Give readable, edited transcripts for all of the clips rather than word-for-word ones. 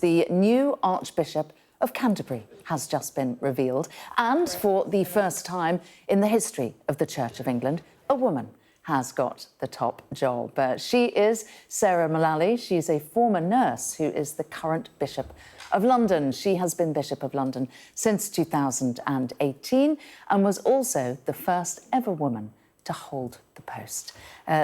The new Archbishop of Canterbury has just been revealed, and for the first time in the history of the Church of England, a woman has got the top job. She is Sarah Mullally. She's a former nurse who is the current Bishop of London. She has been Bishop of London since 2018 and was also the first ever woman to hold the post.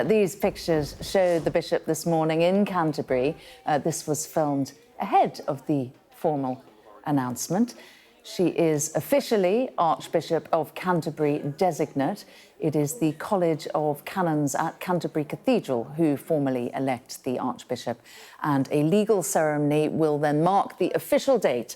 These pictures show the Bishop this morning in Canterbury. This was filmed ahead of the formal announcement. She is officially Archbishop of Canterbury designate. It is the College of Canons at Canterbury Cathedral who formally elect the Archbishop, and a legal ceremony will then mark the official date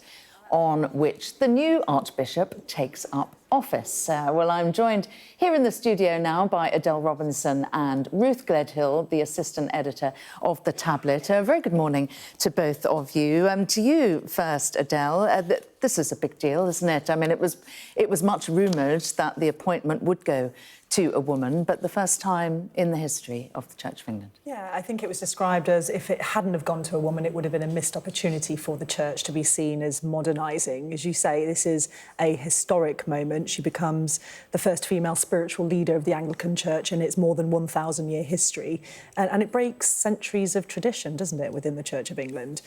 on which the new Archbishop takes up office. Well, I'm joined here in the studio now by Adele Robinson and Ruth Gledhill, the assistant editor of The Tablet. A very good morning to both of you. To you first, Adele. This is a big deal, isn't it? I mean, it was much rumoured that the appointment would go to a woman, but the first time in the history of the Church of England. Yeah, I think it was described as if it hadn't have gone to a woman, it would have been a missed opportunity for the Church to be seen as modernising. As you say, this is a historic moment. She becomes the first female spiritual leader of the Anglican Church in its more than 1,000-year history. And it breaks centuries of tradition, doesn't it, within the Church of England?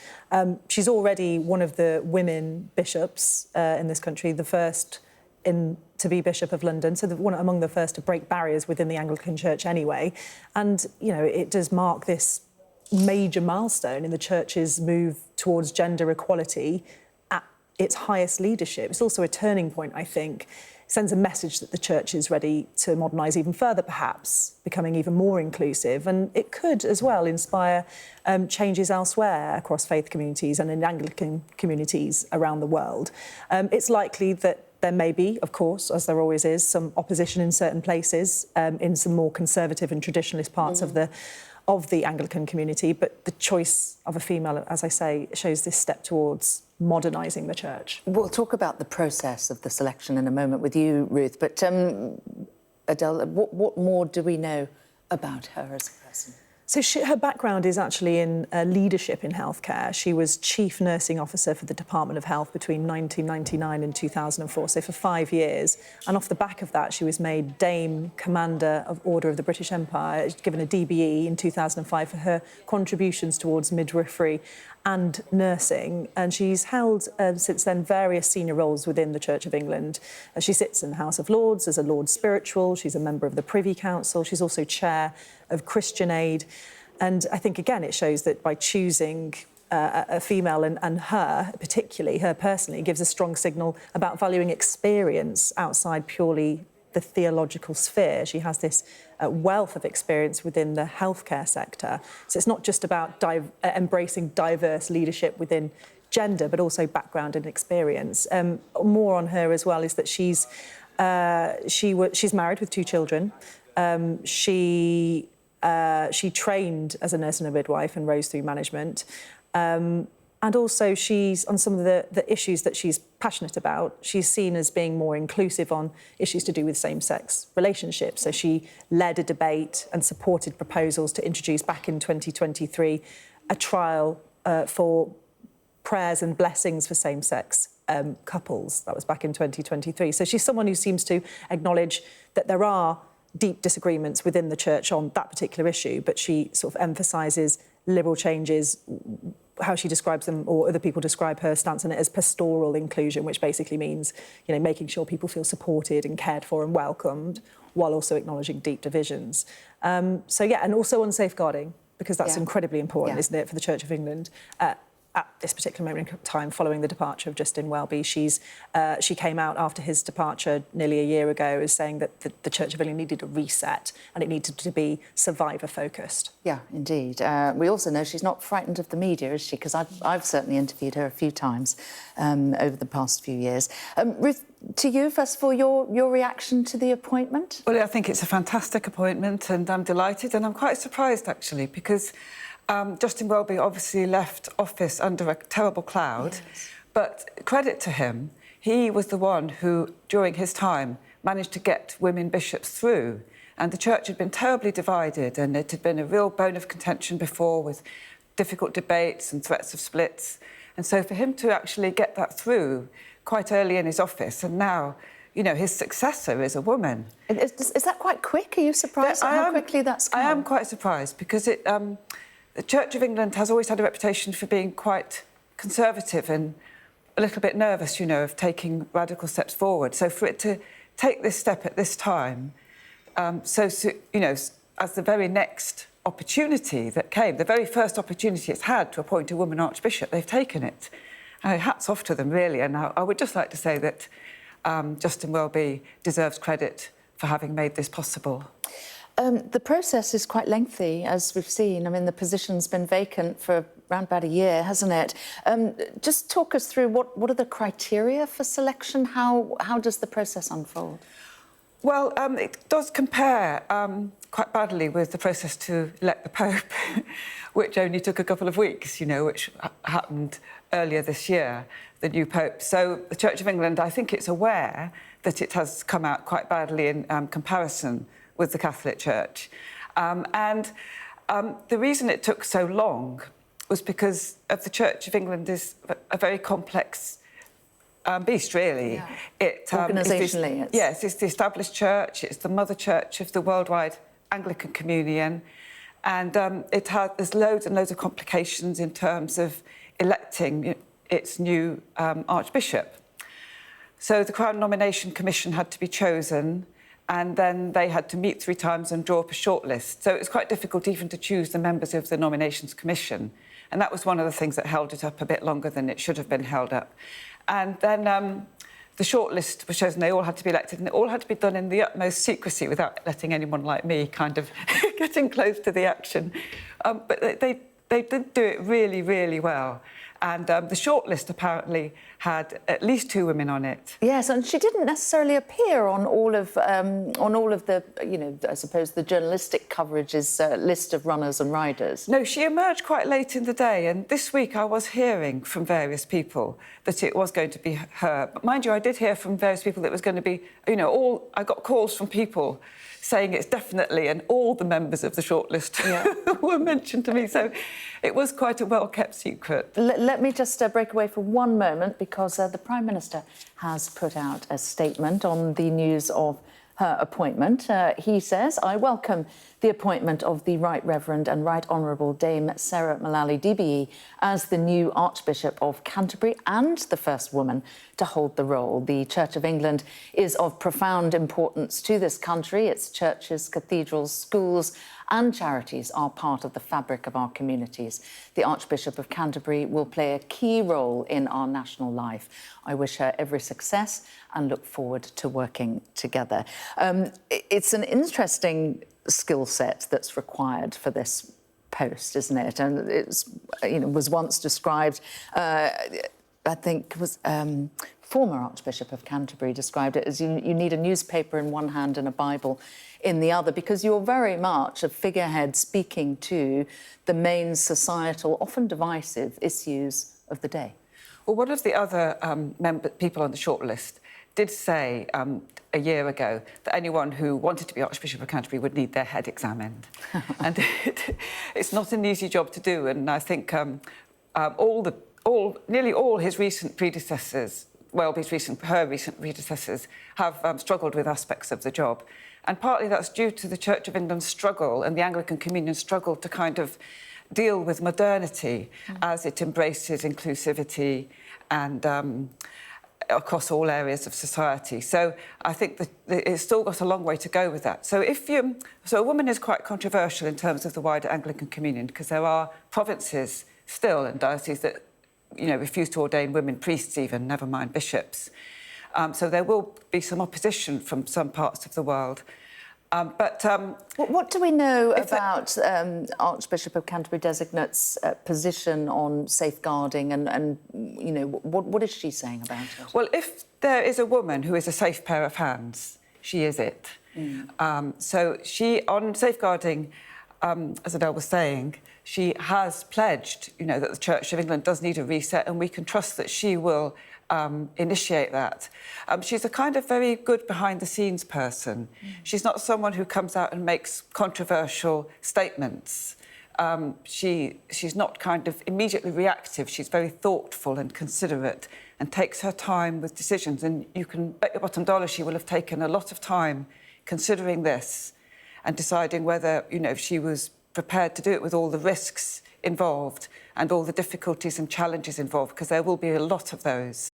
She's already one of the women bishops in this country, the first to be Bishop of London, so one among the first to break barriers within the Anglican Church anyway. And, you know, it does mark this major milestone in the Church's move towards gender equality at its highest leadership. It's also a turning point, I think. It sends a message that the Church is ready to modernise even further, perhaps, becoming even more inclusive. And it could, as well, inspire changes elsewhere across faith communities and in Anglican communities around the world. It's likely that there may be, of course, as there always is, some opposition in certain places, in some more conservative and traditionalist parts of the Anglican community, but the choice of a female, as I say, shows this step towards modernising the Church. We'll talk about the process of the selection in a moment with you, Ruth, but Adele, what more do we know about her as a person? So her background is actually in leadership in healthcare. She was Chief Nursing Officer for the Department of Health between 1999 and 2004, so for 5 years. And off the back of that, she was made Dame Commander of Order of the British Empire, given a DBE in 2005 for her contributions towards midwifery and nursing. And she's held, since then, various senior roles within the Church of England. She sits in the House of Lords as a Lord Spiritual. She's a member of the Privy Council. She's also chair of Christian Aid. And I think, again, it shows that by choosing a female and her, particularly, her personally, gives a strong signal about valuing experience outside purely the theological sphere. She has this wealth of experience within the healthcare sector. So it's not just about embracing diverse leadership within gender, but also background and experience. More on her as well is that she's married with 2 children. She trained as a nurse and a midwife and rose through management. And also she's, on some of the issues that she's passionate about, she's seen as being more inclusive on issues to do with same-sex relationships. So she led a debate and supported proposals to introduce back in 2023 a trial for prayers and blessings for same-sex couples. That was back in 2023. So she's someone who seems to acknowledge that there are deep disagreements within the Church on that particular issue, but she sort of emphasises liberal changes, how she describes them, or other people describe her stance on it as pastoral inclusion, which basically means, you know, making sure people feel supported and cared for and welcomed, while also acknowledging deep divisions. So, yeah, and also on safeguarding, because that's incredibly important, isn't it, for the Church of England? At this particular moment in time, following the departure of Justin Welby, she came out after his departure nearly a year ago as saying that the Church of England needed a reset and it needed to be survivor-focused. Yeah, indeed. We also know she's not frightened of the media, is she? Because I've certainly interviewed her a few times over the past few years. Ruth, to you, first of all, your reaction to the appointment? Well, I think it's a fantastic appointment and I'm delighted, and I'm quite surprised, actually, because Justin Welby obviously left office under a terrible cloud, but credit to him, he was the one who, during his time, managed to get women bishops through. And the Church had been terribly divided, and it had been a real bone of contention before, with difficult debates and threats of splits. And so for him to actually get that through quite early in his office, and now, you know, his successor is a woman. Is that quite quick? Are you surprised at how quickly that's come? I am quite surprised, because the Church of England has always had a reputation for being quite conservative and a little bit nervous, you know, of taking radical steps forward. So for it to take this step at this time, you know, as the very next opportunity that came, the very first opportunity it's had to appoint a woman archbishop, they've taken it. Hats off to them, really. And I would just like to say that Justin Welby deserves credit for having made this possible. The process is quite lengthy, as we've seen. I mean, the position's been vacant for around about a year, hasn't it? Just talk us through what are the criteria for selection? How does the process unfold? Well, it does compare quite badly with the process to elect the Pope, which only took a couple of weeks, you know, which happened earlier this year, the new Pope. So the Church of England, I think it's aware that it has come out quite badly in comparison with the Catholic Church. The reason it took so long was because of the Church of England is a very complex beast, really. Yeah. Organisationally, yes, it's the established church, it's the mother church of the worldwide Anglican Communion, and there's loads and loads of complications in terms of electing its new archbishop. So the Crown Nomination Commission had to be chosen, and then they had to meet 3 times and draw up a shortlist. So it was quite difficult even to choose the members of the Nominations Commission. And that was one of the things that held it up a bit longer than it should have been held up. And then the shortlist was chosen, they all had to be elected, and it all had to be done in the utmost secrecy without letting anyone like me kind of getting close to the action. But they did do it really, really well. And the shortlist apparently had at least 2 women on it. Yes, and she didn't necessarily appear on all of the, you know, I suppose the journalistic coverage's list of runners and riders. No, she emerged quite late in the day, and this week I was hearing from various people that it was going to be her. But mind you, I did hear from various people that it was going to be, you know, I got calls from people saying it's definitely, and all the members of the shortlist were mentioned to me. So it was quite a well-kept secret. Let me just break away for one moment, because the Prime Minister has put out a statement on the news of her appointment. He says, "I welcome the appointment of the Right Reverend and Right Honourable Dame Sarah Mullally, DBE, as the new Archbishop of Canterbury and the first woman to hold the role. The Church of England is of profound importance to this country. Its churches, cathedrals, schools and charities are part of the fabric of our communities. The Archbishop of Canterbury will play a key role in our national life. I wish her every success and look forward to working together." It's an interesting skill set that's required for this post, isn't it? And it's, you know, was once described, I think it was former Archbishop of Canterbury described it as you need a newspaper in one hand and a Bible in the other, because you're very much a figurehead speaking to the main societal, often divisive issues of the day. Well, one of the other people on the shortlist did say a year ago that anyone who wanted to be Archbishop of Canterbury would need their head examined. And it's not an easy job to do, and I think nearly all his recent predecessors, her recent predecessors, have struggled with aspects of the job. And partly that's due to the Church of England's struggle and the Anglican Communion's struggle to kind of deal with modernity as it embraces inclusivity and across all areas of society. So I think that it's still got a long way to go with that. So a woman is quite controversial in terms of the wider Anglican Communion, because there are provinces still and dioceses that, you know, refuse to ordain women priests even, never mind bishops. So there will be some opposition from some parts of the world. What do we know about Archbishop of Canterbury designate's position on safeguarding and you know, what is she saying about it? Well, if there is a woman who is a safe pair of hands, she is it. So she, on safeguarding, as Adele was saying, she has pledged, you know, that the Church of England does need a reset, and we can trust that she will initiate that. She's a kind of very good behind-the-scenes person. She's not someone who comes out and makes controversial statements. She's not kind of immediately reactive. She's very thoughtful and considerate and takes her time with decisions. And you can bet your bottom dollar she will have taken a lot of time considering this and deciding whether, you know, she was prepared to do it with all the risks involved and all the difficulties and challenges involved, because there will be a lot of those.